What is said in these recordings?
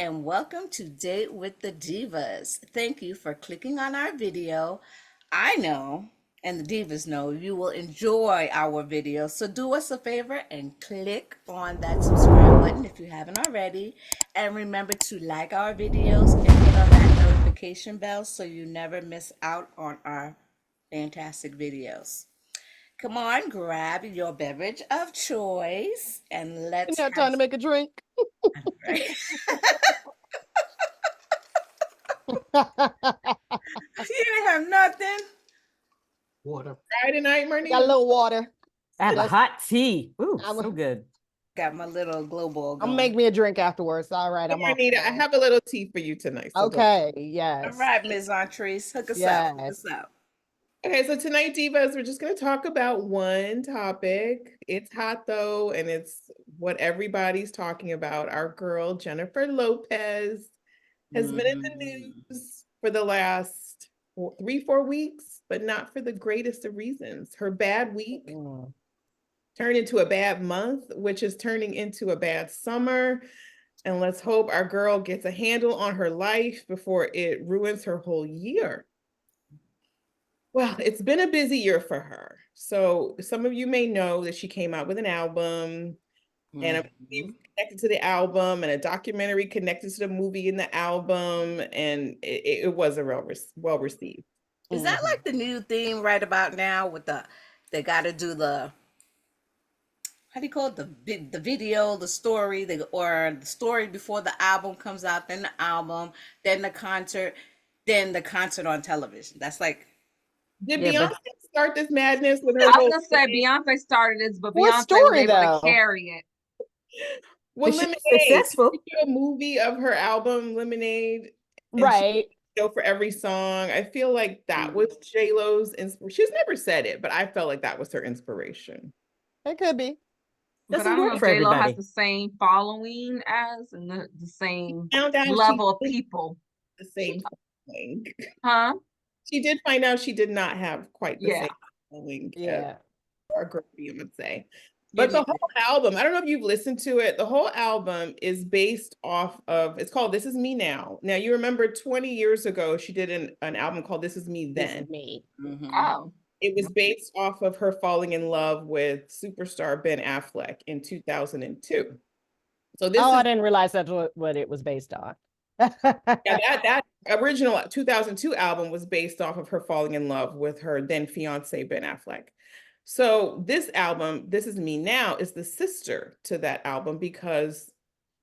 and welcome to Date with the Divas. Thank you for clicking on our video. I know, and the Divas know, you will enjoy our video. So do us a favor and click on that subscribe button if you haven't already. And remember to like our videos and hit on that notification bell so you never miss out on our fantastic videos. Come on, grab your beverage of choice and let's Didn't have have time to make a drink. right. You didn't have nothing. Water. Friday night, Got a Marnie. little water. I have a hot tea. Ooh, I'm so good. Got my little glow ball I'm going. gonna make me a drink afterwards. All right, I'm off. Marnita, I have a little tea for you tonight. So Okay, All yes. right, Ms. Entrees, hook us up. Hook Yes. us up. Okay, so tonight, Divas, we're just going to talk about one topic. It's hot though, and it's what everybody's talking about. Our girl, Jennifer Lopez, has been in the news for the last 3-4 weeks, but not for the greatest of reasons. Her bad week turned into a bad month, which is turning into a bad summer. And let's hope our girl gets a handle on her life before it ruins her whole year. Well, it's been a busy year for her. So some of you may know that she came out with an album and a movie connected to the album and a documentary connected to the movie in the album. And it was a well received. Is that like the new theme right about now with they got to do the, how do you call it? The video, the story, or the story before the album comes out, then the album, then the concert on television. That's like, Did Yeah, Beyonce start this madness with her I was whole gonna say thing? Beyonce started this, but What Beyonce story, was able though? to carry it. Well, But she was Lemonade, successful. she did a movie of her album, Lemonade. And Right. for every song. I feel like that was JLo's inspiration. She's never said it, but I felt like that was her inspiration. It could be. But I Doesn't don't work know if for JLo has everybody. the same following as and the same Found out level of she did people. the same thing. Huh? She did find out she did not have quite the Yeah. same following as Yeah. our girl Beyonce. But the whole album, I don't know if you've listened to it. The whole album is based off of, it's called This Is Me Now. Now, you remember 20 years ago, she did an album called This Is Me This Then. is me. Oh. It was based off of her falling in love with superstar Ben Affleck in 2002. So this I is, didn't realize that's what it was based on. yeah, that original 2002 album was based off of her falling in love with her then fiance Ben Affleck. So this album, This Is Me Now, is the sister to that album because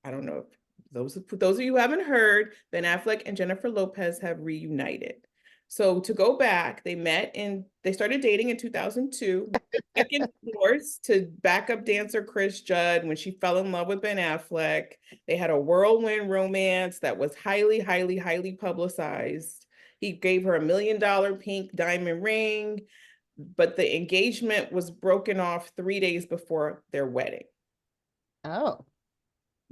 I don't know if those of you who haven't heard, Ben Affleck and Jennifer Lopez have reunited. So to go back, they started dating in 2002, second divorce to backup dancer Chris Judd when she fell in love with Ben Affleck. They had a whirlwind romance that was highly, highly, highly publicized. He gave her $1 million pink diamond ring, but the engagement was broken off 3 days before their wedding. Oh.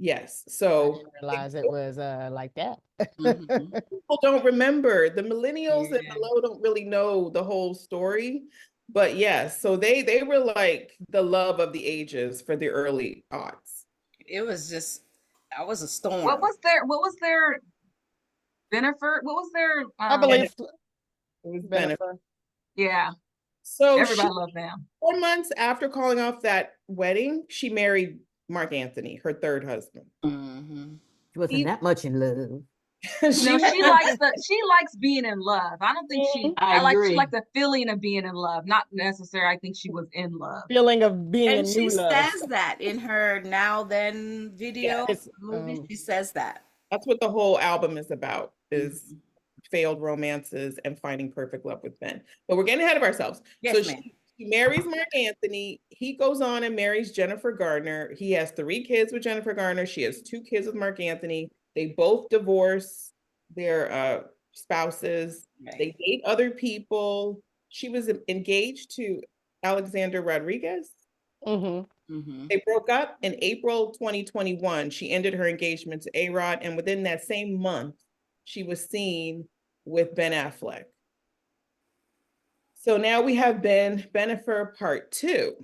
Yes. I So didn't realize it was like that. people don't remember. The millennials and below don't really know the whole story. But yes, so they were like the love of the ages for the early aughts. it was just, that was a storm. What was their Bennifer? What was their I believe It was Bennifer. Bennifer. yeah. So Everybody loved them. 4 months after calling off that wedding, she married Mark Anthony, her third husband. She wasn't that much in love. She likes being in love. I don't think she liked the feeling of being in love, not necessarily I think she was in love. Feeling of being And in she new love. says that in her Now Then video movie. She says that. That's what the whole album is about, is failed romances and finding perfect love with Ben. But we're getting ahead of ourselves. Yes, So ma'am. she marries Mark Anthony. He goes on and marries Jennifer Garner. He has 3 kids with Jennifer Garner. She has 2 kids with Mark Anthony. They both divorce their spouses. Right. They date other people. She was engaged to Alexander Rodriguez. They broke up in April 2021. She ended her engagement to A-Rod, and within that same month, she was seen with Ben Affleck. So now we have Bennifer Part 2.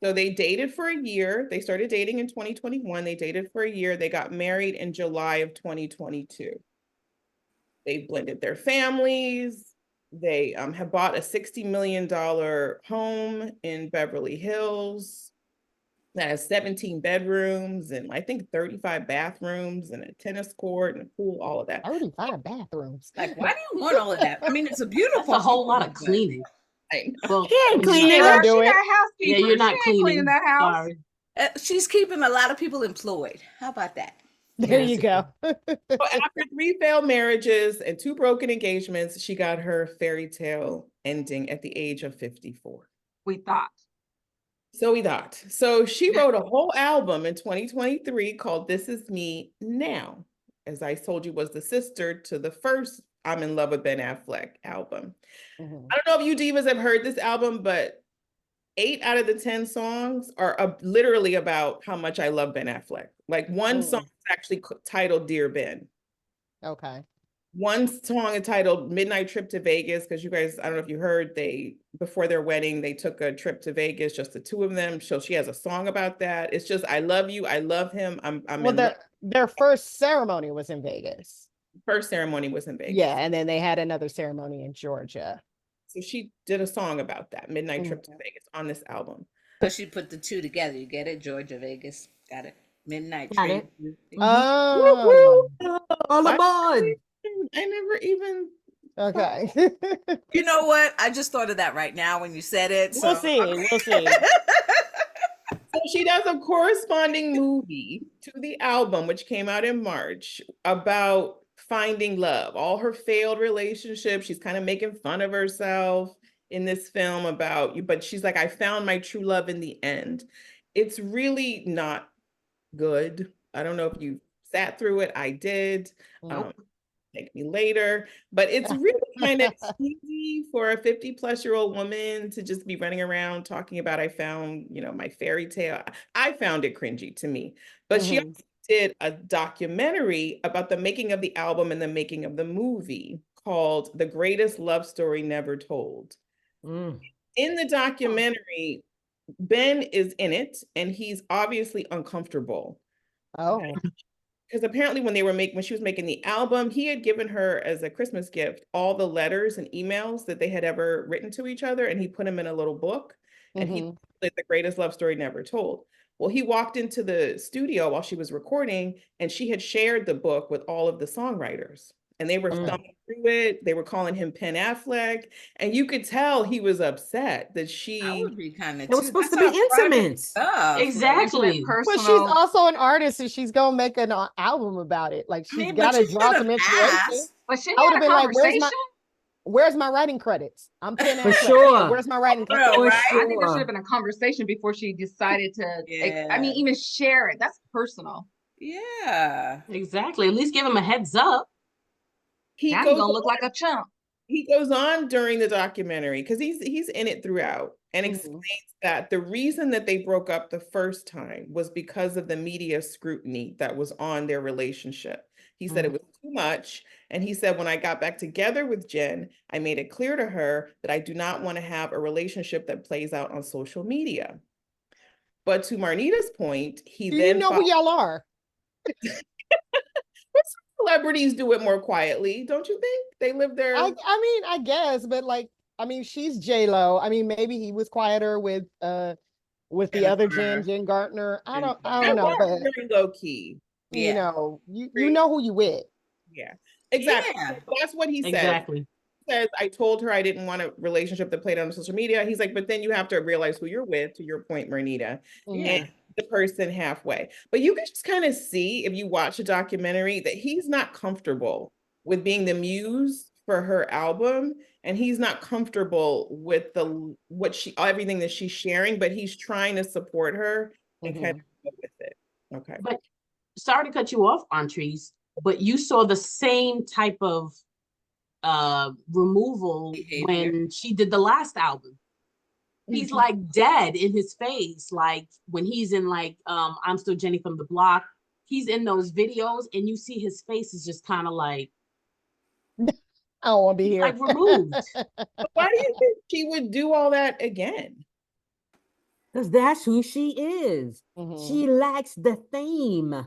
So they dated for a year. They started dating in 2021. They dated for a year. They got married in July of 2022. They blended their families. They have bought a $60 million home in Beverly Hills that has 17 bedrooms and I think 35 bathrooms and a tennis court and a pool, all of that. 35 bathrooms. Like, why do you want all of that? I mean, it's a beautiful. That's a whole lot of home, but- cleaning. I know. Well, She ain't when cleaning she- it Girl, up. do she it. got housekeepers. Yeah, you're not She ain't cleaning. that house. Sorry. She's keeping a lot of people employed. How about that? There Yes. you go. So after 3 failed marriages and 2 broken engagements, she got her fairy tale ending at the age of 54. We thought. So we thought. So she wrote a whole album in 2023 called This Is Me Now. As I told you, was the sister to the first I'm in Love with Ben Affleck album. Mhm. I don't know if you divas have heard this album, but 8 out of the 10 songs are literally about how much I love Ben Affleck. Like one song is actually titled Dear Ben. Okay. One song entitled Midnight Trip to Vegas, because you guys, I don't know if you heard, before their wedding, they took a trip to Vegas, just the 2 of them. So she has a song about that. It's just, I love you, I love him. I'm Well, in love. their first ceremony was in Vegas. First ceremony was in Vegas. Yeah, and then they had another ceremony in Georgia. So she did a song about that, Midnight Trip to Vegas, on this album. So she put the 2 together. You get it? Georgia, Vegas. Got it. Midnight Got Train. Oh, All aboard. I never even. okay. You know what? I just thought of that right now when you said it. So. We'll see. We'll see. So she does a corresponding movie to the album, which came out in March, about finding love, all her failed relationships. She's kind of making fun of herself in this film but she's like, I found my true love in the end. It's really not good. I don't know if you sat through it. I did. Thank me later. But it's really kind of easy for a 50-plus-year-old woman to just be running around talking about, I found, my fairy tale. I found it cringy to me. But she also did a documentary about the making of the album and the making of the movie called The Greatest Love Story Never Told. In the documentary, Ben is in it, and he's obviously uncomfortable. Oh. Because apparently when she was making the album, he had given her as a Christmas gift all the letters and emails that they had ever written to each other, and he put them in a little book, and he called it The Greatest Love Story Never Told. Well, he walked into the studio while she was recording, and she had shared the book with all of the songwriters, and they were thumbing through it. They were calling him Penn Affleck, and you could tell he was upset that I would be kind of. It was supposed to be intimate. Exactly. But she's Personal. also an artist, and she's gonna make an album about it. Like she's got to draw some inspiration. But she I would had have a been like, conversation. Where's my writing credits? I'm Penn For Affleck. sure. Where's my writing For credits? real, I right? think there should have been a conversation before she decided to. I mean, even share it. That's personal. Yeah. Exactly. At least give him a heads up. Now he's gonna look like a chump. He goes on during the documentary, because he's in it throughout, and explains that the reason that they broke up the first time was because of the media scrutiny that was on their relationship. He said it was too much. And he said, when I got back together with Jen, I made it clear to her that I do not want to have a relationship that plays out on social media. But to Marnita's point, he Do then you know who y'all are? Celebrities do it more quietly, don't you think? They live their. I mean, I guess, but like, I mean, she's JLo. I mean, maybe he was quieter with the other Jen Gartner. I don't know, but very low key. you know, you know who you with. Yeah, exactly. Yeah. That's what he said. Exactly. He says, I told her I didn't want a relationship that played on social media. He's like, but then you have to realize who you're with, to your point, Marnita, and the person halfway. But you can just kind of see, if you watch a documentary, that he's not comfortable with being the muse for her album, and he's not comfortable with everything that she's sharing, but he's trying to support her and kind of go with it. Okay. But sorry to cut you off, Antrese, but you saw the same type of removal when she did the last album. He's like dead in his face, like when he's in like I'm Still Jenny from the Block. He's in those videos, and you see his face is just kind of like, I don't want to be here. like removed. But why do you think she would do all that again? Because that's who she is. Mhm. She likes the fame.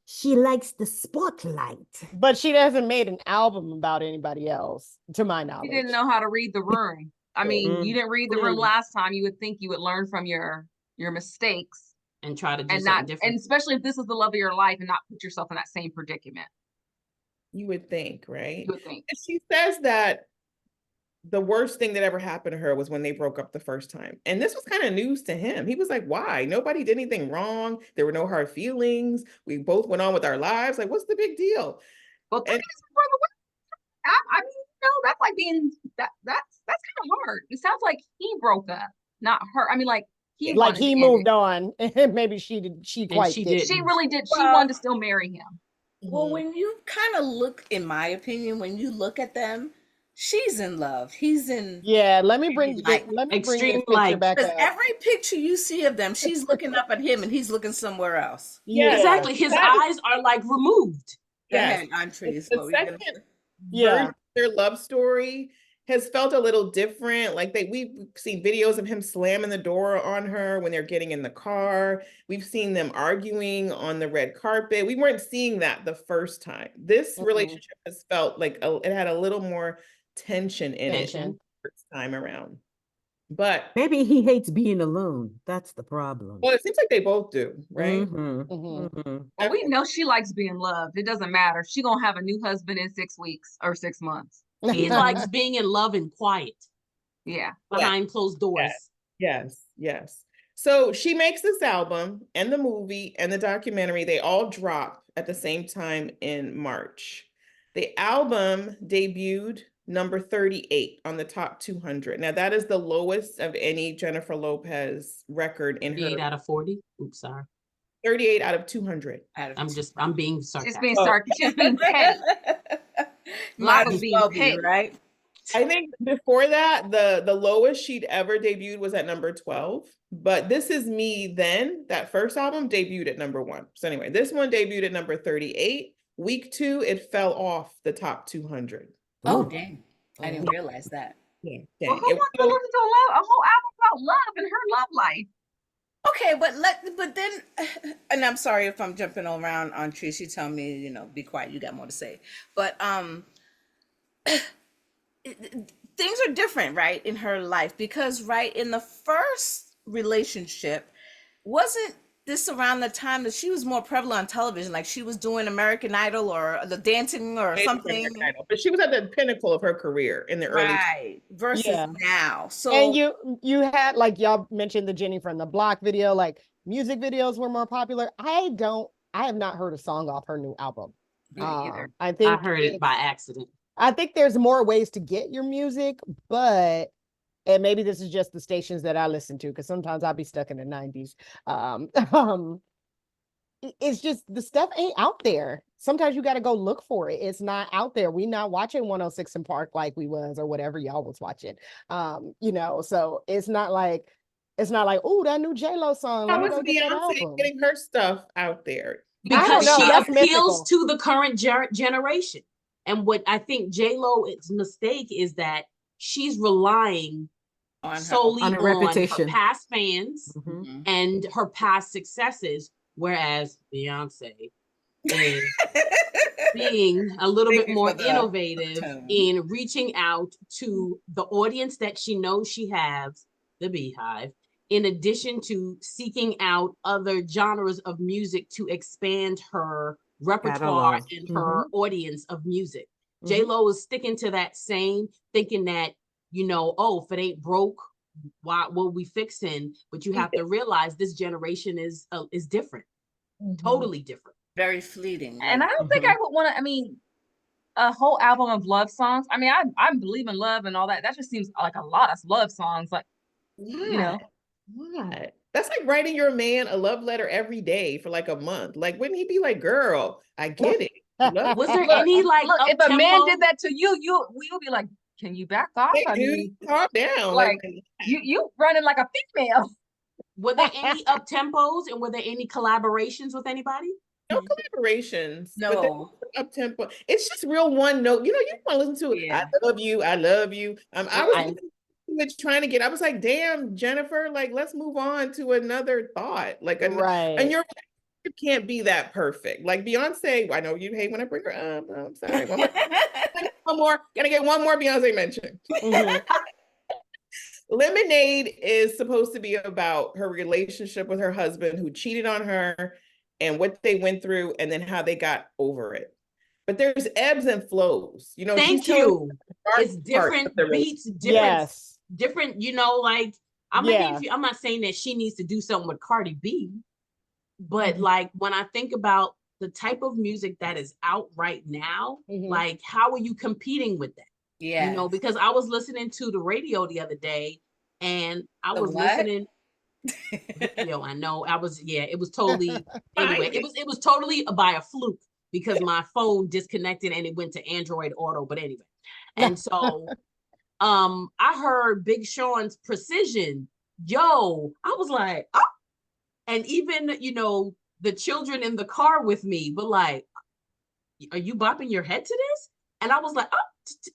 She likes the spotlight. But she hasn't made an album about anybody else, to my You knowledge. didn't know how to read the room. I mean, you didn't read the room Clearly. last time. You would think you would learn from your mistakes And try to do and something not, different. and especially if this is the love of your life, and not put yourself in that same predicament. You would think, right? You would think. And she says that the worst thing that ever happened to her was when they broke up the first time. And this was kind of news to him. He was like, why? Nobody did anything wrong. There were no hard feelings. We both went on with our lives. Like, what's the big deal? Well, 3 And- days before the wedding, I mean, you know, that's like being that's kind of hard. It sounds like he broke up, not her. I mean, like he Like wanted he to end moved it. on, and maybe she quite she didn't. She really did. She Well- wanted to still marry him. Well, Mhm. when you kind of look, in my opinion, when you look at them, she's in love. He's in. Yeah, let me bring Like, let me bring extreme this picture light. back Because up. every picture you see of them, she's looking up at him and he's looking somewhere else. Yeah. Exactly. His That- eyes are like removed. Go Yes. ahead, Entrees. The What were you gonna second say? Yeah. version of their love story has felt a little different. Like we've seen videos of him slamming the door on her when they're getting in the car. We've seen them arguing on the red carpet. We weren't seeing that the first time. This Mhm. relationship has felt like it had a little more tension in it Tension. the first time around. But Maybe he hates being alone. That's the problem. well, it seems like they both do, right? Mhm, Mhm. mhm. Well, we know she likes being loved. It doesn't matter. She gonna have a new husband in 6 weeks or 6 months. He likes being in love and quiet Yeah. behind closed doors. Yes, yes. So she makes this album and the movie and the documentary, they all drop at the same time in March. The album debuted number 38 on the top 200. Now that is the lowest of any Jennifer Lopez record in 8 her out of 40. Oops, sorry. 38 out of 200. I'm being She's sarcastic. being Oh. sarcastic. She's being petty. Might Lava's as being well be, petty. right? I think before that, the lowest she'd ever debuted was at number 12. But This Is Me Then, that first album, debuted at number 1. So anyway, this one debuted at number 38. Week 2, it fell off the top 200. Oh, Ooh. dang. I didn't realize that. Yeah, Well, dang. who wants to listen to a whole album about love and her love life? Okay, but then, and I'm sorry if I'm jumping around on Trees. You tell me, you know, be quiet. You got more to say. But things are different, right, in her life because, right, in the first relationship, wasn't this around the time that she was more prevalent on television, like she was doing American Idol or the dancing or Maybe something, American Idol, but she was at the pinnacle of her career in the early. right? Versus Yeah. now, so And you had, like, y'all mentioned the Jenny from the Block video, like music videos were more popular. I have not heard a song off her new album. Me either. I think I heard it by accident. I think there's more ways to get your music, but and maybe this is just the stations that I listen to, because sometimes I'll be stuck in the 90s. It's just the stuff ain't out there. Sometimes you got to go look for it. It's not out there. We not watching 106 in Park like we was, or whatever y'all was watching. You know, so it's not like, oh, that new JLo song. Let How me is go get that Beyonce album. getting her stuff out there? I don't Because know, she that's appeals mythical. to the current generation. And what I think JLo's mistake is that she's relying on her solely On a on reputation. her past fans Mhm. Mhm. and her past successes, whereas Beyonce is being a little Thank bit you more for the innovative tone. in reaching out to the audience that she knows she has, the Beehive, in addition to seeking out other genres of music to expand her repertoire Catalog. and her audience of music. Mhm. JLo is sticking to that same, thinking that, you know, oh, if it ain't broke, why will we fixing? But you have to realize this generation is different, totally different. Very fleeting. And I like- don't think I would want to. I mean, a whole album of love songs. I mean, I believe in love and all that. That just seems like a lot of love songs. Like, you know, What? That's like writing your man a love letter every day for like a month. Like, wouldn't he be like, girl, I get it. Love Was there Look, any like look, if a man up-tempo? did that to you, we would be like, can you back off? Hey, I dude, mean, calm down. like, you running like a female. Were there any up tempos and were there any collaborations with anybody? no collaborations. But No. up tempo. It's just real one note. You know, you want to listen to it. Yeah. I love you. I love you. I was I- listening even trying to get. I was like, damn, Jennifer, like, let's move on to another thought. Like, and Right. your relationship can't be that perfect. Like Beyonce, I know you hate when I bring her up. I'm sorry. One more. Gonna get one more Beyonce mention. Mhm. Lemonade is supposed to be about her relationship with her husband who cheated on her and what they went through and then how they got over it. But there's ebbs and flows. You know, Thank she's telling you. It's different beats, Yes. different, you know, like Yeah. I'm not saying that she needs to do something with Cardi B, but like when I think about the type of music that is out right now, like how are you competing with that? Yeah. You know, because I was listening to the radio the other day and I was listening. Yo, I know. It was totally anyway, it was totally by a fluke because my phone disconnected and it went to Android Auto. But anyway, and so I heard Big Sean's Precision. Yo, I was like, oh. And even, you know, the children in the car with me were like, are you bopping your head to this? And I was like, oh,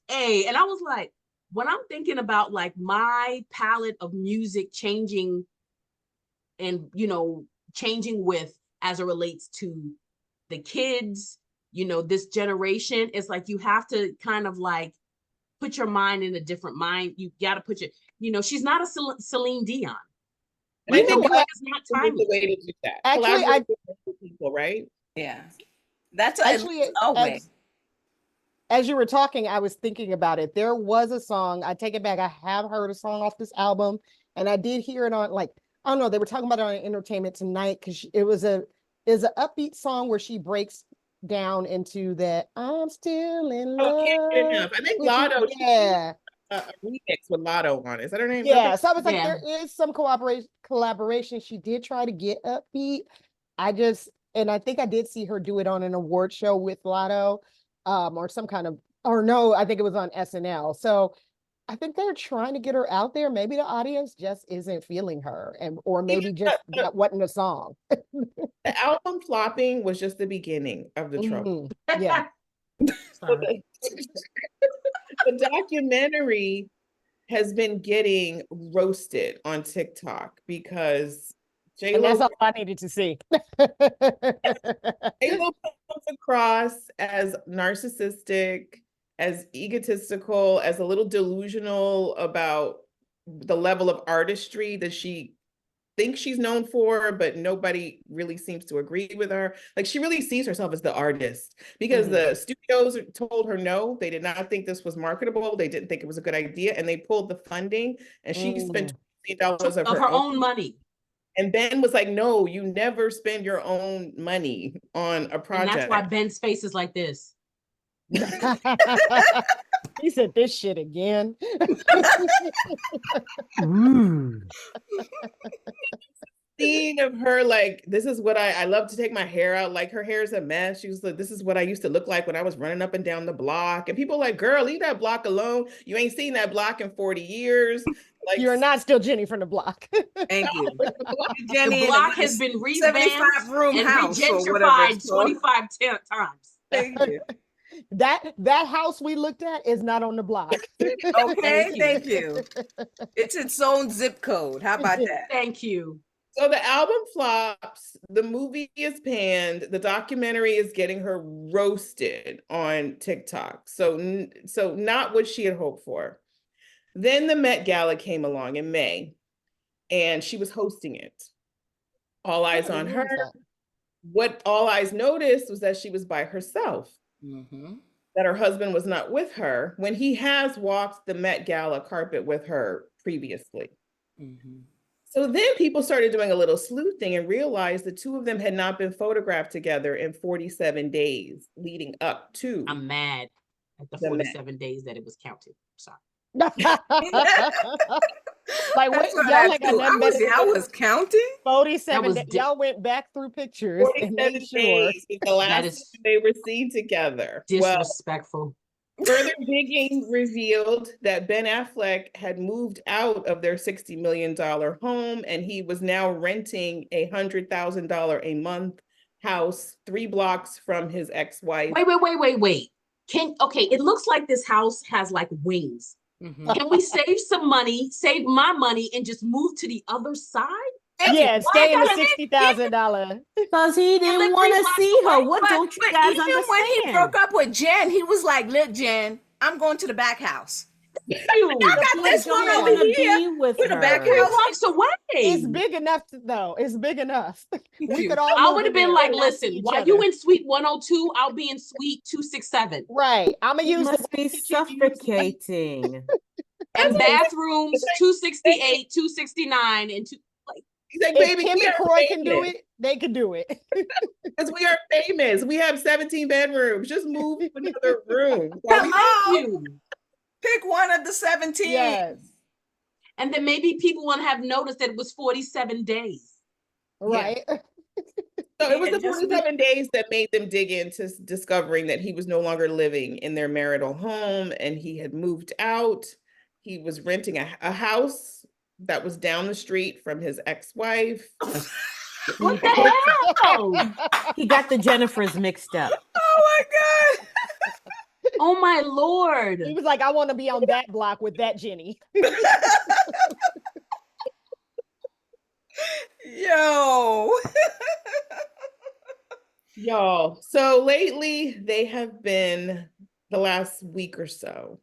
hey. And I was like, when I'm thinking about like my palette of music changing and, you know, changing with as it relates to the kids, you know, this generation, it's like you have to kind of like put your mind in a different mind. You got to put your, you know, she's not a Celine Dion. And I think it's not timeless. the way to do that. Actually, Collaborate with people, right? Yeah. That's actually a way. As you were talking, I was thinking about it. There was a song, I take it back. I have heard a song off this album, and I did hear it on, like, I don't know, they were talking about it on Entertainment Tonight because it was an upbeat song where she breaks down into that I'm still in love. Can't get enough. I think Lotto, yeah, a remix with Lotto on it. Is that her name? Yeah, so I was like, there is some collaboration. She did try to get upbeat. And I think I did see her do it on an award show with Lotto, or some kind of, or no, I think it was on SNL. So I think they're trying to get her out there. Maybe the audience just isn't feeling her, or maybe just that wasn't a song. The album flopping was just the beginning of the trouble. Yeah. The documentary has been getting roasted on TikTok because And that's all I needed to see. JLo comes across as narcissistic, as egotistical, as a little delusional about the level of artistry that she thinks she's known for, but nobody really seems to agree with her. Like, she really sees herself as the artist because the studios told her no, they did not think this was marketable. They didn't think it was a good idea, and they pulled the funding, and she spent $20 of her own money. And Ben was like, no, you never spend your own money on a project. And that's why Ben's face is like this. He said this shit again. Scene of her like, this is what I love to take my hair out. Like, her hair is a mess. She was like, this is what I used to look like when I was running up and down the block. And people like, girl, leave that block alone. You ain't seen that block in 40 years. Like, you're not still Jenny from the block. Thank you. Jenny, the block has been revamped and regentrified 25 times. Thank you. That house we looked at is not on the block. Okay, thank you. It's its own zip code. How about that? Thank you. So the album flops, the movie is panned, the documentary is getting her roasted on TikTok. So not what she had hoped for. Then the Met Gala came along in May, and she was hosting it. All eyes on her. What all eyes noticed was that she was by herself, that her husband was not with her when he has walked the Met Gala carpet with her previously. So then people started doing a little sleuthing and realized the two of them had not been photographed together in 47 days leading up to. I'm mad at the 47 days that it was counted. Sorry. Like, what, y'all like I was counting 47 y'all went back through pictures and made sure days the last time they were seen together. Disrespectful. Further digging revealed that Ben Affleck had moved out of their $60 million home, and he was now renting a $100,000 a month house 3 blocks from his ex-wife. Wait. Okay, it looks like this house has like wings. Can we save some money, save my money, and just move to the other side? Yeah, stay in the Why $60,000. Because he live didn't 3 want to blocks see her. away. What don't you but guys even when he understand? broke up with Jen, he was like, "Look, Jen, I'm going to the back house. You, I got But this one don't over want to here be with with the back her. 3 house." blocks away. It's big enough though. It's big enough. We could all I move would have in been there like, and not see listen, each while other. you in suite 102, I'll be in suite 267. Right. I'm gonna It use the must be kitchen, you use the- suffocating. And bathrooms 268, 269, and like He's like, If baby, Kim we and are Croy can do famous. it, they can do it. Because we are famous. We have 17 bedrooms. Just move to another room. Come on, you. pick one of the 17. Yes. And then maybe people won't have noticed that it was 47 days. Right. So it was Yeah, the just 47 days that made them dig into discovering that he was no longer living in their marital home and he had moved out. He was renting a house that was down the street from his ex-wife. What the hell? He got the Jennifers mixed up. Oh my God. Oh my Lord. He was like, I want to be on that block with that Jenny. Yo. Y'all, so lately they have been, the last week or so,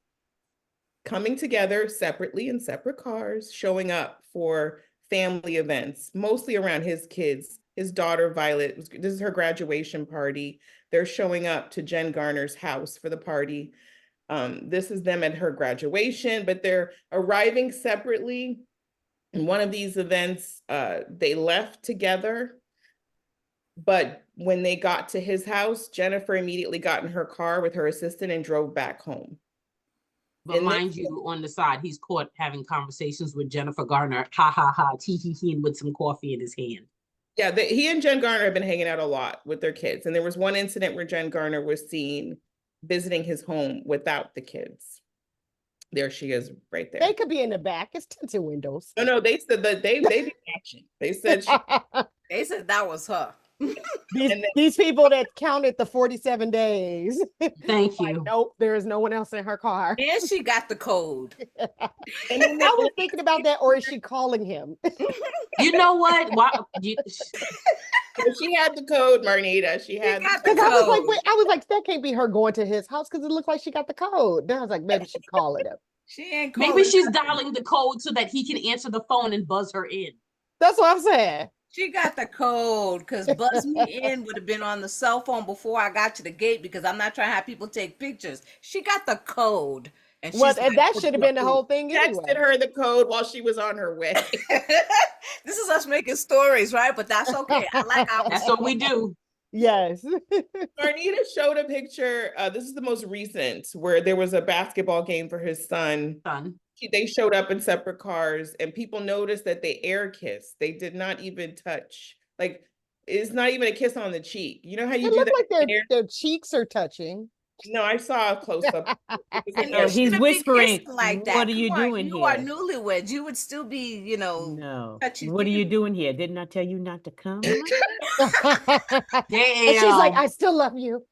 coming together separately in separate cars, showing up for family events, mostly around his kids. His daughter Violet, this is her graduation party. They're showing up to Jen Garner's house for the party. This is them at her graduation, but they're arriving separately. In one of these events, they left together. But when they got to his house, Jennifer immediately got in her car with her assistant and drove back home. But And mind you, on the side, he's caught having conversations with Jennifer Garner, ha ha ha, tee hee hee, with some coffee in his hand. Yeah, he and Jen Garner have been hanging out a lot with their kids. And there was one incident where Jen Garner was seen visiting his home without the kids. There she is right there. They could be in the back. It's tinted windows. No, they said that they be watching. They said They said that was her. these people that counted the 47 days. Thank Like, you. nope, there is no one else in her car. And she got the code. and then I was thinking about that, or is she calling him? You know what? Why, she had the code, Marnita. She had got the Because I was like, code. wait, I was like, that can't be her going to his house because it looked like she got the code. Then I was like, maybe she called him. She ain't maybe calling she's nothing. dialing the code so that he can answer the phone and buzz her in. That's what I'm saying. She got the code because Buzz Me In would have been on the cell phone before I got to the gate because I'm not trying to have people take pictures. She got the code. And Well, she's like, that should have been the whole thing texted anyway. her the code while she was on her way. This is us making stories, right? But that's okay. I like our That's what we do. Yes. Marnita showed a picture. This is the most recent where there was a basketball game for his son. They showed up in separate cars and people noticed that they air kissed. They did not even touch. Like, it's not even a kiss on the cheek. You know how you It do looked that? like their cheeks are touching. No, I saw a close up. And No, you he's shouldn't be whispering, kissing like that. "What are you Come on, doing you are here?" newlyweds. You would still be, you know, No. touchy. What are you doing here? Didn't I tell you not to come? And she's like, I still love you.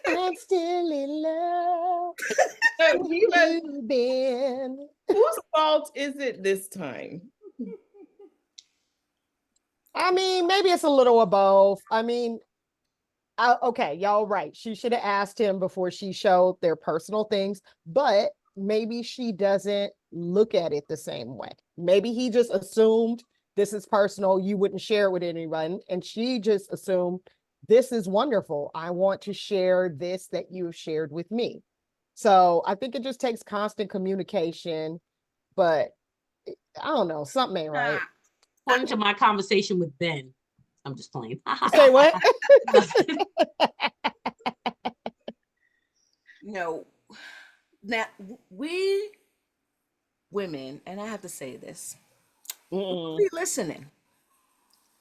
I'm still in love. with you, Ben. Whose fault is it this time? I mean, maybe it's a little of both. I mean, okay, y'all right. She should have asked him before she showed their personal things, but maybe she doesn't look at it the same way. Maybe he just assumed this is personal. You wouldn't share it with anyone. And she just assumed this is wonderful. I want to share this that you've shared with me. So I think it just takes constant communication, but I don't know, something ain't right. According to my conversation with Ben, I'm just playing. Say what? No. Now, we women, and I have to say this, be listening.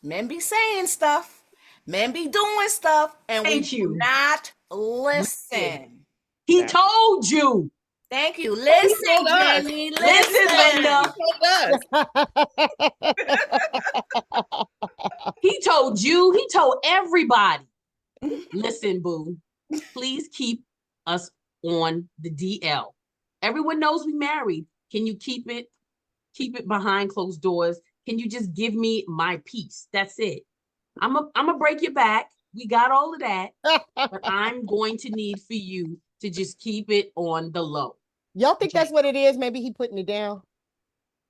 Men be saying stuff, men be doing stuff, and we do not listen. He told you. Thank you. Listen, Jenny. Listen, Linda. He told you. He told everybody. Listen, boo. Please keep us on the DL. Everyone knows we married. Can you keep it behind closed doors? Can you just give me my peace? That's it. I'm a break your back. We got all of that, but I'm going to need for you to just keep it on the low. Y'all think that's what it is? Maybe he putting it down.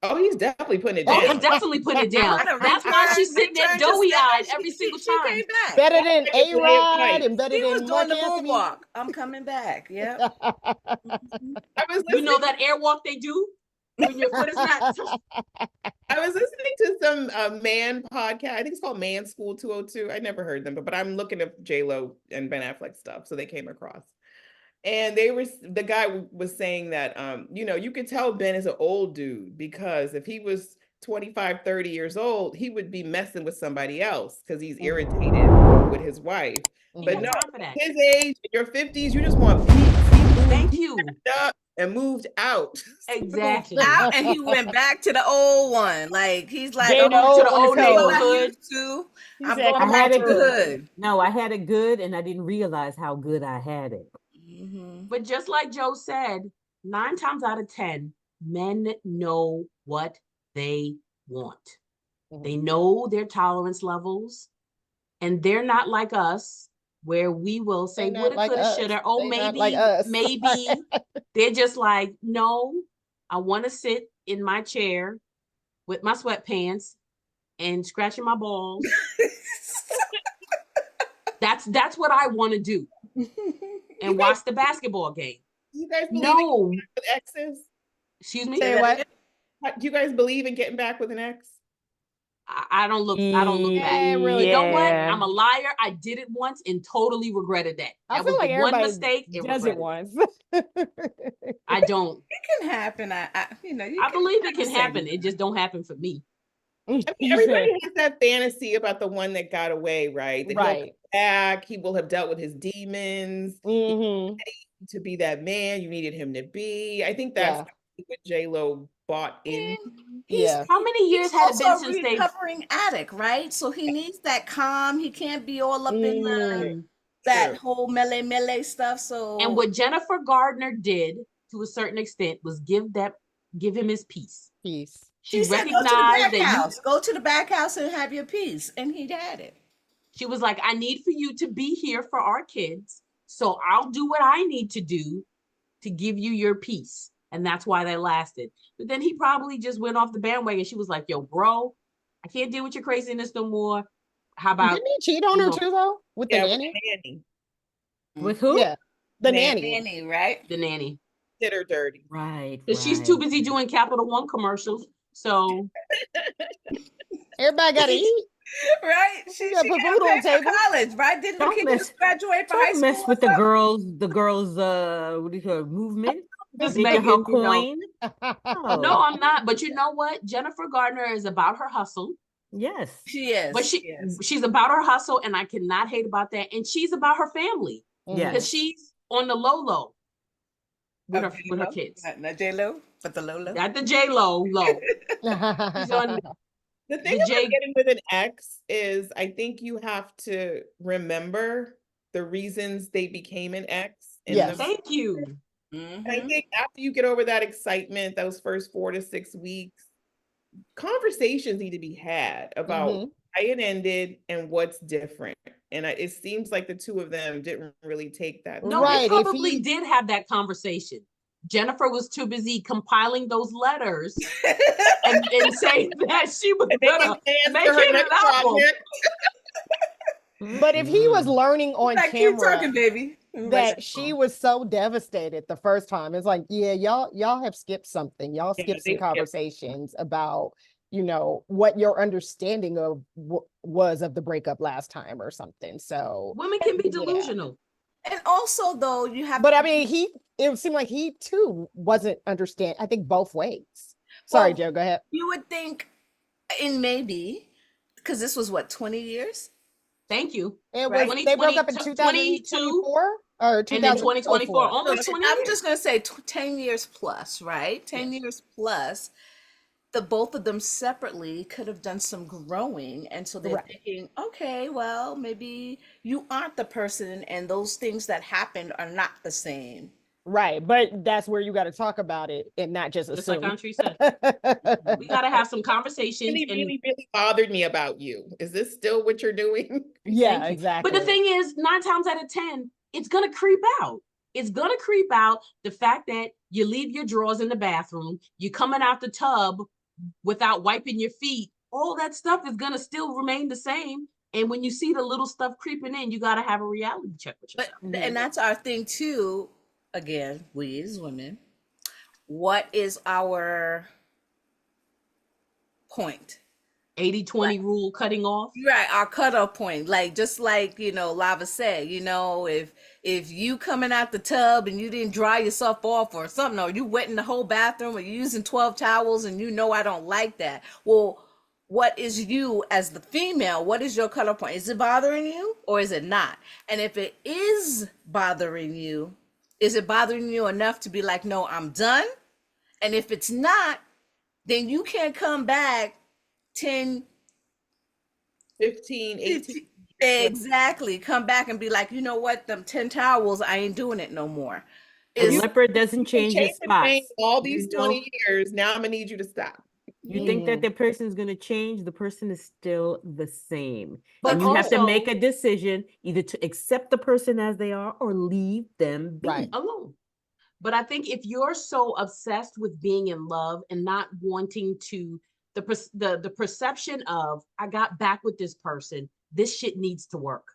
Oh, he's definitely putting it Oh, down. he's definitely putting it down. That's why she's sitting there doughy-eyed every single time. She came back. Better than Like a A-Rod and better She was than doing Mark the Anthony. moonwalk. I'm coming back. Yep. I was You know listening, that airwalk they do when your foot is not. I was listening to some man podcast. I think it's called Man School 202. I never heard them, but I'm looking at JLo and Ben Affleck stuff, so they came across. And the guy was saying that you know, you could tell Ben is an old dude because if he was 25, 30 years old, he would be messing with somebody else because he's irritated with his wife. Ain't But got no, time for that. his age, in your 50s, you just want peace. He moved Thank you. up and moved out. Exactly. Out and he went back to the old one. Like he's like, Jane oh, to the old this is what I neighborhood. used to. He I'm said, going I back had to it the good. hood. No, I had it good, and I didn't realize how good I had it. But just like Joe said, 9 times out of 10, men know what they want. They know their tolerance levels, and they're not like us, where we will say They not woulda, like coulda, us. shoulda. Oh, They not maybe, like us. maybe. They're just like, no, I want to sit in my chair with my sweatpants and scratching my balls. That's what I want to do, and watch the basketball game. Do you guys believe No, in with exes? excuse me. Say what? Do you guys believe in getting back with an ex? I don't look back. Yeah, really You know what? Yeah. I'm a liar. I did it once and totally regretted that. I That feel was like the one everybody mistake. And does it regretted once. I don't. It can happen. You know, I believe it can say happen. It just don't happen for me. I mean, You everybody said- has that fantasy about the one that got away, right? That he'll Right. come back, he will have dealt with his demons Mhm. to be that man you needed him to be. I think Yeah. that's what JLo bought in. He's Yeah. How many years he's had it been also a since they? recovering addict, right? So he needs that calm. He can't be all up in Mm. that True. whole melee stuff. So And what Jennifer Gardner did to a certain extent was give him his peace. Peace. she She said, go to the recognized back that house. Go to the back house and have your peace. And he had it. she was like, I need for you to be here for our kids. So I'll do what I need to do to give you your peace. And that's why they lasted. But then he probably just went off the bandwagon. She was like, yo, bro, I can't deal with your craziness no more. How about Didn't he cheat on you her know, too, though? With the Yeah, with nanny? the nanny. With who? Yeah. The Nanny. nanny. Nanny, right? the nanny? Did her dirty. Right. Because she's too busy doing Capital One commercials. So Everybody got to eat. Right? She got got put food on paid the for table. college, right? Didn't the Don't kid mess- just graduate from high Don't school? mess with the girls, what do you call it, movement? just Making her making, you know, coin. no, I'm not. But you know what? Jennifer Gardner is about her hustle. Yes. She is. But she is. she's about her hustle, and I cannot hate about that. And she's about her family Yes. because she's on the low with Of her JLo? kids. Not JLo, but the Lolo. Not the JLo low. She's on The thing The about J- getting with an ex is I think you have to remember the reasons they became an ex. And Yes. Thank you. I think after you get over that excitement, those first 4 to 6 weeks, conversations need to be had about Mhm. why it ended and what's different. And it seems like the two of them didn't really take that. No, Right, they if probably he- did have that conversation. Jennifer was too busy compiling those letters and saying that she was And making gonna plans make for her it an next album. project. But if he was learning on Like, keep camera talking, baby. that she was so devastated the first time, it's like, yeah, y'all have skipped something. Y'all Yeah, skipped they some skipped. conversations about, what your understanding of was of the breakup last time or something. So, Women can be Yeah. delusional. And also, though, you have. but I mean, it seemed like he too wasn't understand. I think both ways. Sorry, Well, Joe, go ahead. You would think, in maybe, because this was what, 20 years? Thank you. It Right. was, they broke up in 2022, 2024 or And then 2024, 2024. almost 20 I'm years. just going to say 10 years plus, right? 10 years plus. The both of them separately could have done some growing. And so they're Right. thinking, okay, well, maybe you aren't the person and those things that happened are not the same. Right, but that's where you got to talk about it and not just Just like assume. Country said, we got to have some conversations. Really, And really, really bothered me about you. Is this still what you're doing? Yeah, thank you. exactly. But the thing is, 9 times out of 10, it's gonna creep out. It's gonna creep out the fact that you leave your drawers in the bathroom, you coming out the tub without wiping your feet. All that stuff is gonna still remain the same. And when you see the little stuff creeping in, you gotta have a reality check with But yourself. and that's our thing too. Again, we as women, what is our point? 80-20 rule cutting off. Right, our cutoff point. Like just like, Lava said, if you coming out the tub and you didn't dry yourself off or something, or you wet in the whole bathroom, or you using 12 towels and I don't like that. Well, what is you as the female? What is your cutoff point? Is it bothering you or is it not? And if it is bothering you, is it bothering you enough to be like, no, I'm done? And if it's not, then you can't come back 10, 15, 18. exactly. Come back and be like, you know what? Them 10 towels, I ain't doing it no more. A leopard doesn't change his the name spots. all these You know? 20 years. Now I'm gonna need you to stop. You think that the person is going to change, the person is still the same. But And you have to also- make a decision either to accept the person as they are or leave them be. Right. Alone. But I think if you're so obsessed with being in love and not wanting to, the perception of, I got back with this person, this shit needs to work.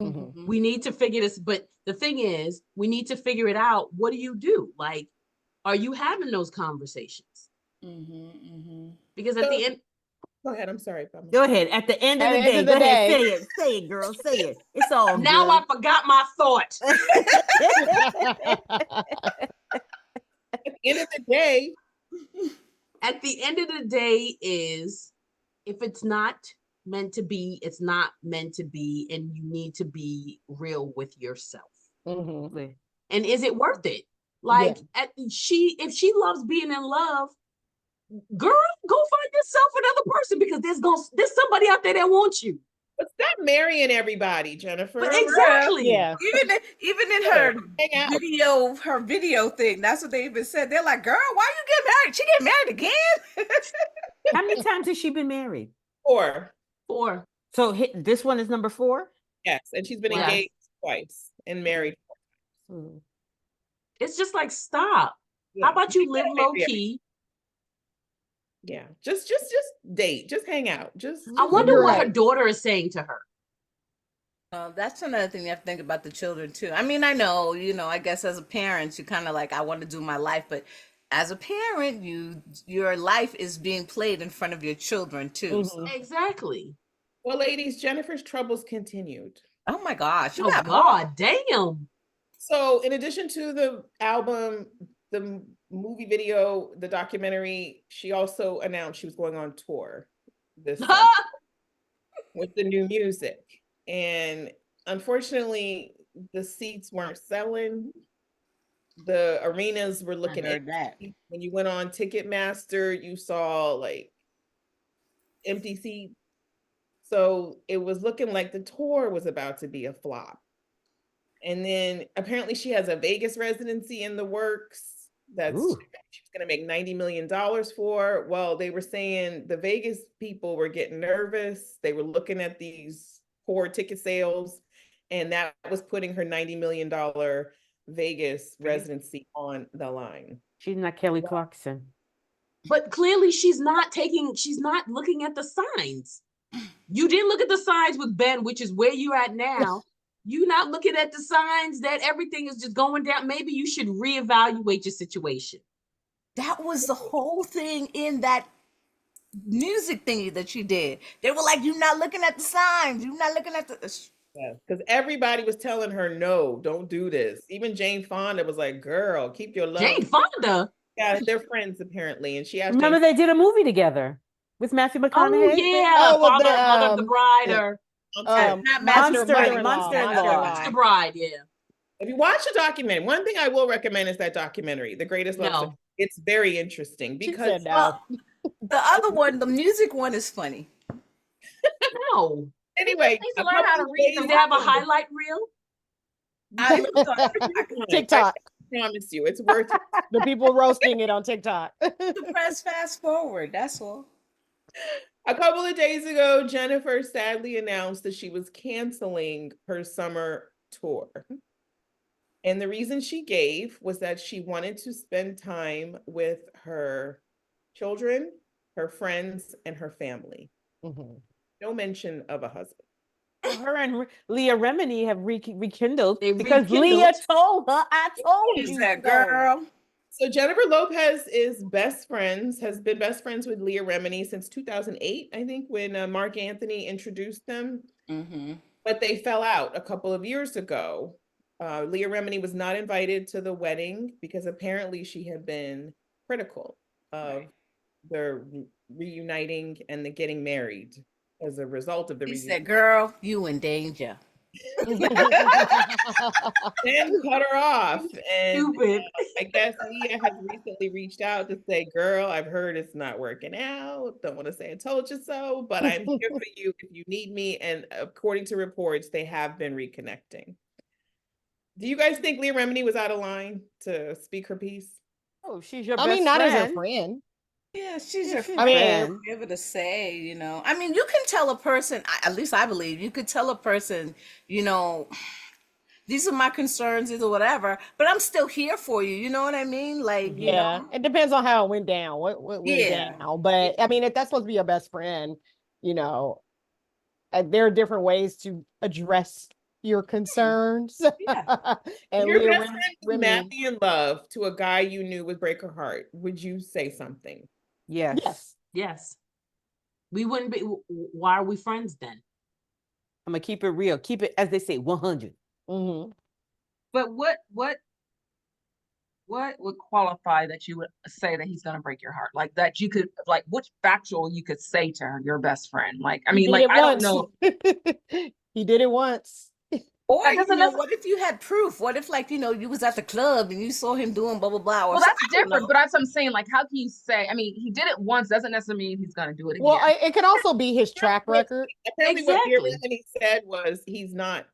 Mhm. We need to figure this. But the thing is, we need to figure it out. What do you do? Like, are you having those conversations? Because at the end, Go ahead. I'm sorry. Pamela. Go ahead. At the end of At the the day, end of go the ahead. day. Say it. Say it, girl. Say it. It's all now I forgot my thought. At the end of the day, At the end of the day is, if it's not meant to be, it's not meant to be, and you need to be real with yourself. Mhm. And is it worth it? Like, if she loves being in love, girl, go find yourself another person, because there's somebody out there that wants you. but stop marrying everybody, Jennifer. But exactly. Yeah. Even in her video thing, that's what they even said. They're like, girl, why you get married? She get married again? How many times has she been married? 4. 4. So this one is number 4? Yes, and she's been Yes. engaged twice and married. It's just like, stop. Yeah. How about you live Yeah. low key? Yeah, just date, just hang out, just. I wonder You're what her right. daughter is saying to her. That's another thing you have to think about the children too. I mean, I know, I guess as a parent, you kind of like, I want to do my life, but as a parent, your life is being played in front of your children too. Mhm. Exactly. Well, ladies, Jennifer's troubles continued. Oh my gosh, you Oh got God, damn. So, in addition to the album, the movie video, the documentary, she also announced she was going on tour this summer with the new music. And unfortunately, the seats weren't selling. The arenas were looking heard that. empty. When you went on Ticketmaster, you saw like empty seats. So it was looking like the tour was about to be a flop. And then apparently she has a Vegas residency in the works that's she's going to make $90 million for. Well, they were saying the Vegas people were getting nervous. They were looking at these poor ticket sales, and that was putting her $90 million Vegas residency on the line. She's not Kelly Clarkson. But clearly she's not looking at the signs. You didn't look at the signs with Ben, which is where you're at now. You're not looking at the signs that everything is just going down. Maybe you should reevaluate your situation. That was the whole thing in that music thingy that she did. They were like, you're not looking at the signs. You're not looking at the... Yeah, because everybody was telling her, no, don't do this. Even Jane Fonda was like, girl, keep your love. Jane Fonda? Yeah, they're friends apparently. And she asked Remember Jane, they did a movie together with Matthew McConaughey? Oh yeah, Oh, with Mother of the Bride, yeah. or not Monster-in-Law. Monster Bride, yeah. if you watch the documentary, one thing I will recommend is that documentary, The Greatest Love Story. It's very interesting She because said no. Well, the other one, the music one is funny. No. anyway, Needs to learn how to read Do they have a highlight reel? I looked on TikTok. promise you, it's worth it. The people roasting it on TikTok. To press fast forward, that's all. A couple of days ago, Jennifer sadly announced that she was canceling her summer tour. And the reason she gave was that she wanted to spend time with her children, her friends, and her family. No mention of a husband. Well, her and Leah Remini have rekindled They because rekindled. Leah told her, I told Is you that so. girl? So Jennifer Lopez has been best friends with Leah Remini since 2008, I think, when Mark Anthony introduced them. But they fell out a couple of years ago. Leah Remini was not invited to the wedding because apparently she had been critical of their reuniting and the getting married as a result of the He reunion. said, girl, you in danger. And cut her off. And Stupid. I guess Leah has recently reached out to say, girl, I've heard it's not working out. Don't want to say I told you so, but I'm here for you if you need me. And according to reports, they have been reconnecting. Do you guys think Leah Remini was out of line to speak her piece? Oh, she's your I best mean, not as friend. your friend. Yeah, she's Yeah, your she's friend. a I friend. Give it a say, you know. I mean, you can tell a person, at least I believe, you could tell a person, you know, these are my concerns, or whatever, but I'm still here for you. You know what I mean? Like, you Yeah, know. it depends on how it went down. What went Yeah. down? But I mean, if that's supposed to be your best friend, you know, there are different ways to address your concerns. Yeah. And Your Leah best friend was Remini, madly in love to a guy you knew would break her heart. Would you say something? Yes. yes, Yes. We wouldn't be. Why are we friends then? I'm gonna keep it real. Keep it, as they say, 100. But what would qualify that you would say that he's going to break your heart? Like that you could, like, which factual you could say to your best friend? Like, I He mean, did like, it I don't once. know. He did it once. Or, That you doesn't know, necessarily. what if you had proof? What if, like, you know, you was at the club and you saw him doing blah, blah, blah. Or Well, that's I don't different. know. But that's what I'm saying. Like, how can you say? I mean, he did it once doesn't necessarily mean he's going to do it again. Well, it could also be his track record. Apparently, what Leah Exactly. Remini said was he's not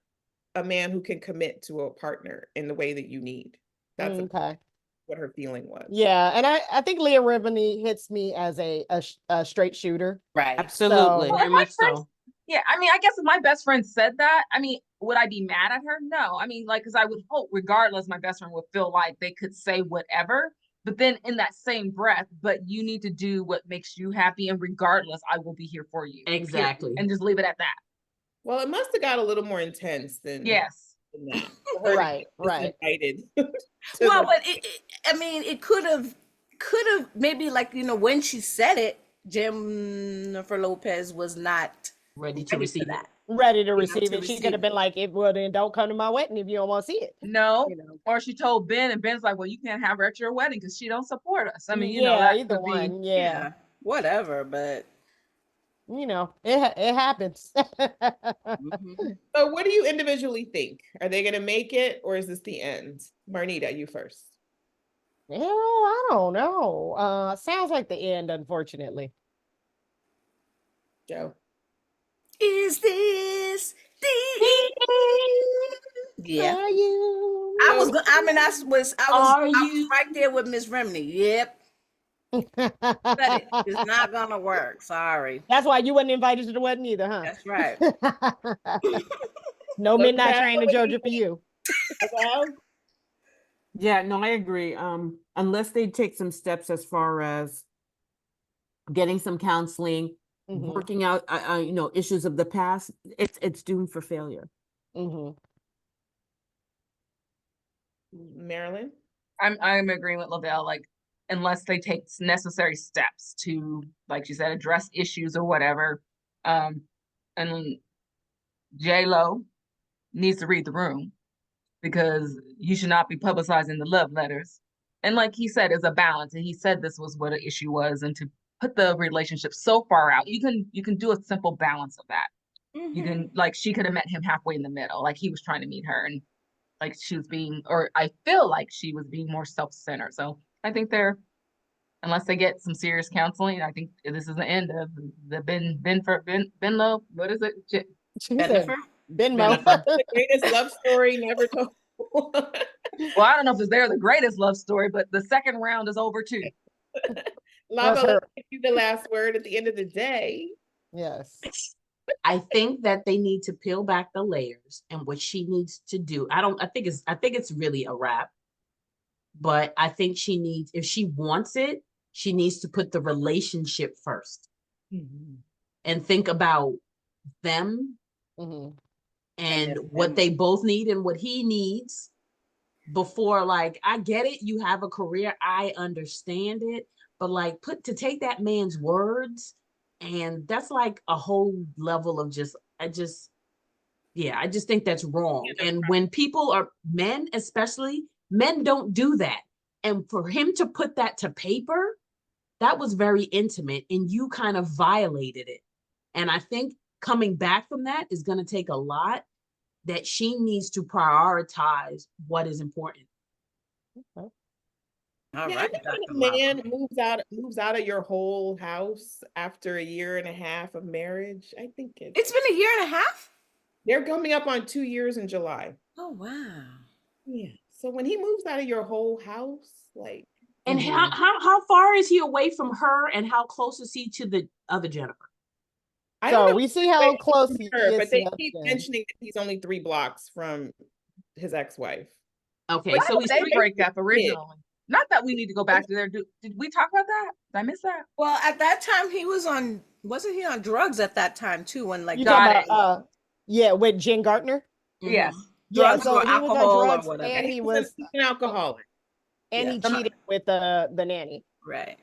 a man who can commit to a partner in the way that you need. That's Okay. what her feeling was. Yeah, and I think Leah Remini hits me as a straight shooter. Right. Absolutely. Well, Very if my much friend, so. yeah, I mean, I guess if my best friend said that, I mean, would I be mad at her? No. I mean, like, because I would hope, regardless, my best friend would feel like they could say whatever. But then in that same breath, but you need to do what makes you happy. And regardless, I will be here for you. Exactly. And just leave it at that. Well, it must have got a little more intense than Yes. that. For her to Right, be right. invited Well, but I mean, it could have maybe, like, you know, when she said it, Jennifer Lopez was not Ready to receive it. that. Ready to know, receive to it. She receive could have been it. like, well, then don't come to my wedding if you don't want to see it. No. You know. Or she told Ben, and Ben's like, well, you can't have her at your wedding because she don't support us. I mean, you know, Yeah, that either could be. one. Yeah. Yeah. Whatever, but You know, it happens. So what do you individually think? Are they going to make it, or is this the end? Marnita, you first. Hell, I don't know. Sounds like the end, unfortunately. Joe. is this the yeah. Are you? I was Are I was you? right there with Miss Remini. Yep. Said it. It's not gonna work. Sorry. That's why you wasn't invited to the wedding either, huh? That's right. No midnight Pat, train to what do you Georgia for you. Well, Yeah, no, I agree. Unless they take some steps as far as getting some counseling, Mhm, working out, you know, issues of the past, it's doomed for failure. mhm. Marilyn. I'm agreeing with Lavelle, like, unless they take necessary steps to, like you said, address issues or whatever. And JLo needs to read the room because you should not be publicizing the love letters. And like he said, it's a balance. And he said this was what an issue was, and to put the relationship so far out, you can do a simple balance of that. You can, like, she could have met him halfway in the middle, like he was trying to meet her, and like she was being, or I feel like she was being more self-centered. So I think unless they get some serious counseling, I think this is the end of the Benlo, what is it? She said Bennifer? Benmo. Bennifer. The greatest love story never told. Well, I don't know if they're the greatest love story, but the second round is over too. Lava, her. let's give you the last word at the end of the day. Yes. I think that they need to peel back the layers, and what she needs to do. I think it's really a wrap. But I think she needs, if she wants it, she needs to put the relationship first and think about them Mhm. and their what family. they both need and what he needs before, like, I get it, you have a career, I understand it, but like take that man's words, and that's like a whole level of I just think that's wrong. And when people are men, especially men, don't do that. And for him to put that to paper, that was very intimate, and you kind of violated it. And I think coming back from that is going to take a lot, that she needs to prioritize what is important. All Yeah, I right, think Dr. when a Lava. man moves out of your whole house after a year and a half of marriage, I think It's been a year and a half? they're coming up on 2 years in July. Oh, wow. Yeah. So when he moves out of your whole house, like, And Mhm. how far is he away from her, and how close is he to the other Jennifer? I don't So know we see how wait close from he her, is but to they us keep then. mentioning that he's only 3 blocks from his ex-wife. Okay, Why so did he's they three. break up originally? Not that we need to go back to there. Did we talk about that? Did I miss that? Well, at that time, wasn't he on drugs at that time too? When like You talking Got about it. yeah, with Jen Gartner? Yes. Yeah, drugs so or he was on alcohol or drugs whatever. and Yeah, he he's was an alcoholic. and Yeah. he cheated with the nanny. Right.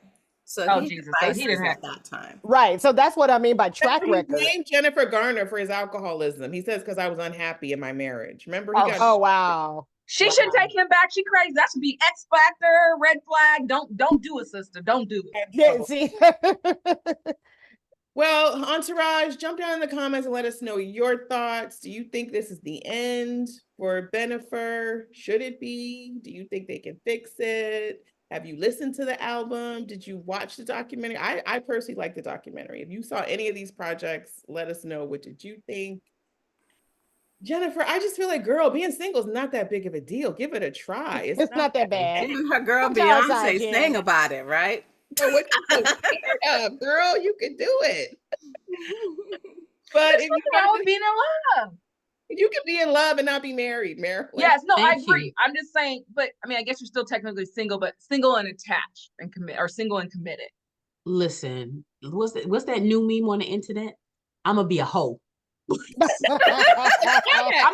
So Oh he had Jesus! So he vices didn't have. at that time. Right. So that's what I mean by track He's record. named Jennifer Garner for his alcoholism. He says, because I was unhappy in my marriage. Remember, he Oh, got Oh wow. she should Wow. take him back. She crazy. That should be X Factor, red flag. Don't do it, sister. Don't do it. in Yeah, trouble. see. Well, Entourage, jump down in the comments and let us know your thoughts. Do you think this is the end for Bennifer? Should it be? Do you think they can fix it? Have you listened to the album? Did you watch the documentary? I personally like the documentary. If you saw any of these projects, let us know. What did you think? Jennifer, I just feel like, girl, being single is not that big of a deal. Give it a try. It's not that bad. Even her girl Come to our side, Beyonce Jen. sang about it, right? But what you so scared of, girl? You can do it. But if you What's wrong want with being in love? you can be in love and not be married, Marilyn. Yes, no, I Thank agree. you. I'm just saying, but I mean, I guess you're still technically single, but single and attached and commit, or single and committed. Listen, what's that new meme on the internet? I'm gonna be a hoe. I'm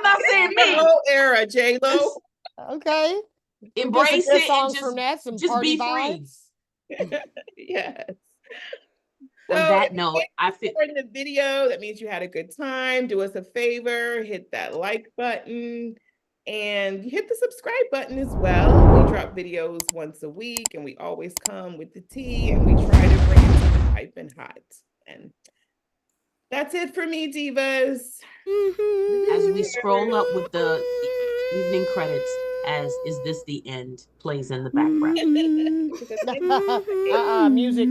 not saying me. Whole era, JLo. Okay. We get some Embrace good it and songs just from that, some just party be free. vibes. Yes. On So that if you note, I feel in the video, that means you had a good time. Do us a favor, hit that like button and hit the subscribe button as well. We drop videos once a week and we always come with the tea and we try to bring it to you piping hot. And that's it for me, divas. as we scroll up with the evening credits, as Is This the End plays in the background. Music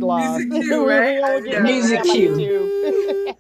laws. Music cue, right? We don't I get know, taken Music down by cue. YouTube.